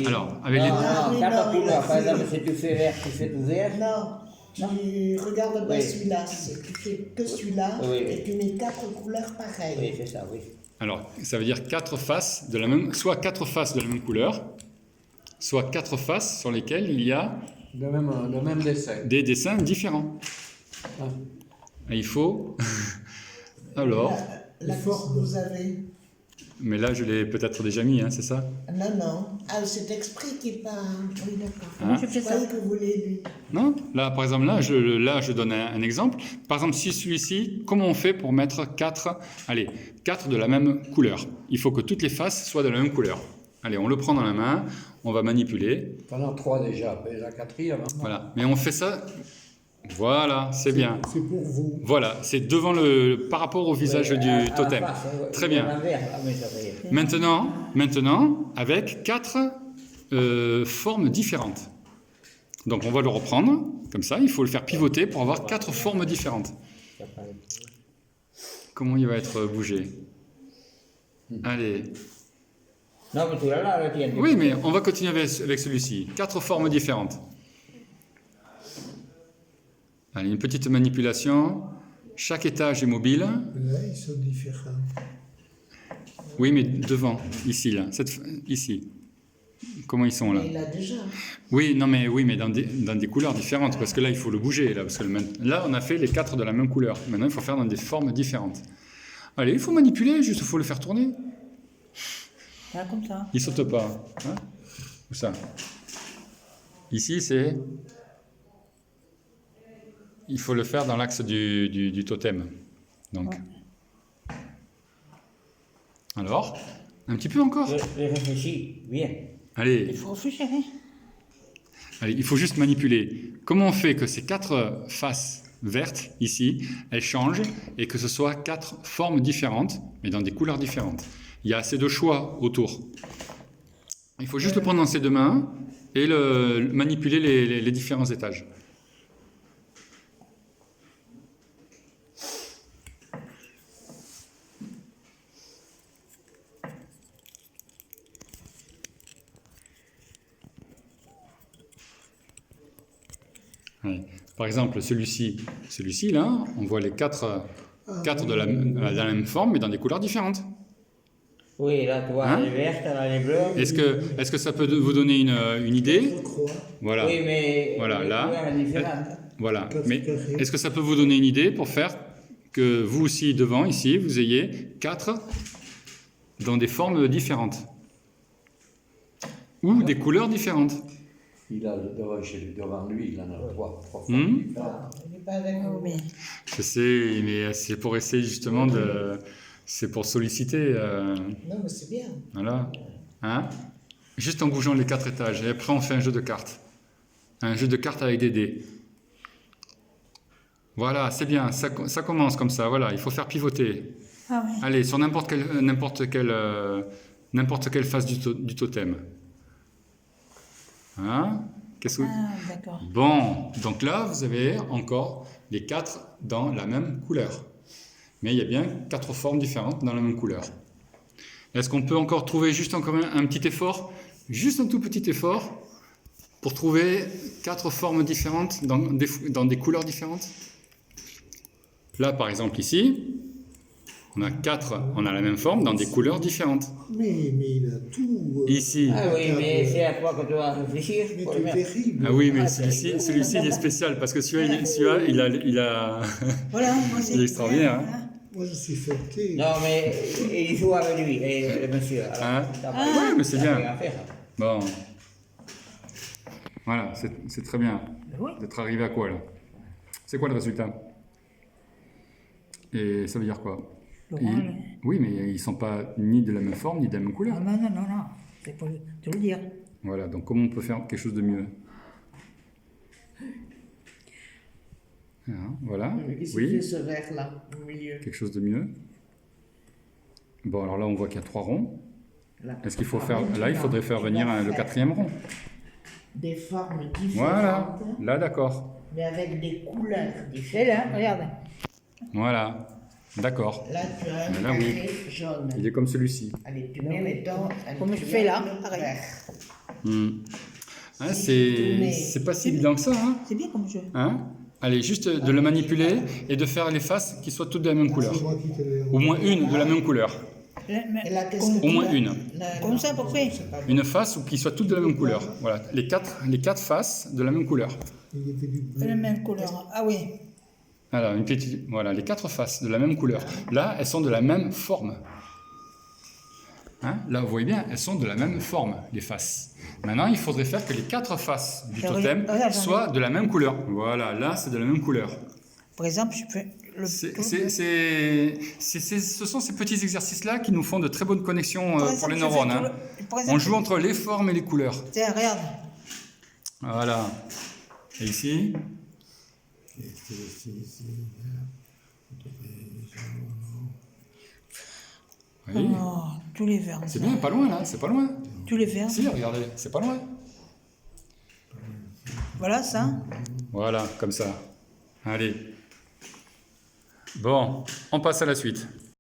Alors, avec les... Quatre couleurs, par exemple, si tu fais vert, tu fais tout vert. Non, tu regardes bien Oui. celui-là. Tu fais que celui-là Oui. et tu mets 4 couleurs pareilles. Oui, c'est ça, oui. Alors, ça veut dire quatre faces de la même... Soit quatre faces de la même couleur, soit quatre faces sur lesquelles il y a Le même dessin. des dessins différents. Ah. Et il faut... Alors... La forme que vous avez. Mais là, je l'ai peut-être déjà mis, hein, c'est ça? Non, non. Ah, c'est exprès qui n'est pas. Oui, d'accord. Hein? Je croyais que vous l'avez lu. Non? Là, par exemple, là, je donne un exemple. Par exemple, si celui-ci, comment on fait pour mettre quatre de la même couleur? Il faut que toutes les faces soient de la même couleur. Allez, on le prend dans la main, on va manipuler. T'en as trois déjà, mais la quatrième. Hein. Voilà. Mais on fait ça... Voilà, c'est bien. C'est pour vous. Voilà, c'est devant par rapport au visage du totem. Très bien. Maintenant, avec quatre formes différentes. Donc on va le reprendre, comme ça, il faut le faire pivoter pour avoir quatre formes différentes. Comment il va être bougé? Allez. Non, mais tu l'as là, le tien. Oui, mais on va continuer avec celui-ci. Quatre formes différentes. Allez, une petite manipulation. Chaque étage est mobile. Là, ils sont différents. Oui, mais devant, ici, là, ici. Comment ils sont là? Il a déjà. Oui, mais dans des couleurs différentes, parce que là, il faut le bouger. Là, parce que là, on a fait les quatre de la même couleur. Maintenant, il faut faire dans des formes différentes. Allez, il faut manipuler, juste, il faut le faire tourner. Là, comme ça. Il saute pas. Hein? Où ça? Ici, c'est... Il faut le faire dans l'axe du totem. Donc. Ouais. Alors, un petit peu encore. Je réfléchis, bien. Allez. Il faut réfléchir, hein. Allez, il faut juste manipuler. Comment on fait que ces quatre faces vertes, ici, elles changent et que ce soit quatre formes différentes, mais dans des couleurs différentes? Il y a assez de choix autour. Il faut juste le prendre dans ses deux mains et manipuler les différents étages. Oui. Par exemple, celui-ci là, on voit les quatre de la même forme, mais dans des couleurs différentes. Oui, là, tu vois, Hein? les vertes, là, les bleus. Est-ce que ça peut vous donner une idée? Je crois. Voilà. Oui, mais Voilà, les là. couleurs sont différentes. Voilà. Mais est-ce que ça peut vous donner une idée pour faire que vous aussi, devant, ici, vous ayez quatre dans des formes différentes? Ou des couleurs différentes? Il a devant lui, il en a trois formes Hmm? différentes. Il n'est pas avec nous. Mais Je sais, mais c'est pour essayer justement de... C'est pour solliciter... Non, mais c'est bien. Voilà. Hein? Juste en bougeant les quatre étages. Et après, on fait un jeu de cartes. Un jeu de cartes avec des dés. Voilà, c'est bien. Ça commence comme ça. Voilà, il faut faire pivoter. ah oui. Allez, sur n'importe quelle face du totem. Hein? Qu'est-ce que... Ah, d'accord. Bon, donc là, vous avez encore les quatre dans la même couleur. Mais il y a bien quatre formes différentes dans la même couleur. Est-ce qu'on peut encore trouver juste encore un petit effort? Juste un tout petit effort pour trouver quatre formes différentes dans des couleurs différentes? Là, par exemple, ici, on a la même forme dans des couleurs différentes. Mais il a tout. Ici. Ah oui, mais c'est à toi que tu vas réfléchir. Mais pour tout le mettre. terrible. Ah oui, mais celui-ci, il est spécial parce que celui-là, il a... Voilà, moi c'est... Il est extraordinaire, hein. Moi, je suis fêté. Non, mais il joue avec lui, et le monsieur. Alors, Hein? t'as pas- Ouais, mais c'est t'as bien. rien à faire. Bon. Voilà, c'est très bien Oui. d'être arrivé à quoi, là? C'est quoi le résultat? Et ça veut dire quoi? Laurent, Oui, mais ils ne sont pas ni de la même forme, ni de la même couleur. non, non, non, non. C'est pour te le dire. Voilà, donc comment on peut faire quelque chose de mieux? Voilà, Qu'est-ce oui, qu'il fait ce vert-là, au milieu? quelque chose de mieux. Bon, alors là, on voit qu'il y a 3 ronds. Là. Est-ce qu'il faut faire... Là, il faudrait faire venir le 4e rond. Des formes différentes, Voilà, là, d'accord. mais avec des couleurs C'est différentes. là, regarde. Voilà, d'accord. Là, tu as un Mais là, oui. carré jaune. Il est comme celui-ci. Allez, tu mets, mettons, un Comme je fais là, triangle pareil. vert. Hein, c'est pas si évident que ça. Hein. C'est bien comme jeu. Hein? Allez, juste de le manipuler et de faire les faces qui soient toutes de la même couleur. Au moins une de la même couleur. Et là, qu'est-ce que Au moins une. Comme ça, à peu près. Une face ou qui soit toutes de la même couleur. Voilà, les quatre faces de la même couleur. De la même couleur. Ah oui. Alors, voilà, les 4 faces de la même couleur. Là, elles sont de la même forme. Hein? Là, vous voyez bien, elles sont de la même forme, les faces. Maintenant, il faudrait faire que les 4 faces du totem soient de la même couleur. Voilà, là, c'est de la même couleur. Par exemple, je peux... Ce sont ces petits exercices-là qui nous font de très bonnes connexions Par pour exemple, les je fais neurones. tout Hein. par exemple, On joue entre les formes et les couleurs. Tiens, regarde. Voilà. Et ici? Oui. Oh, tous les verts. C'est bien, pas loin là, c'est pas loin. Tous les verts. Si, regardez, c'est pas loin. Voilà ça. Voilà, comme ça. Allez. Bon, on passe à la suite.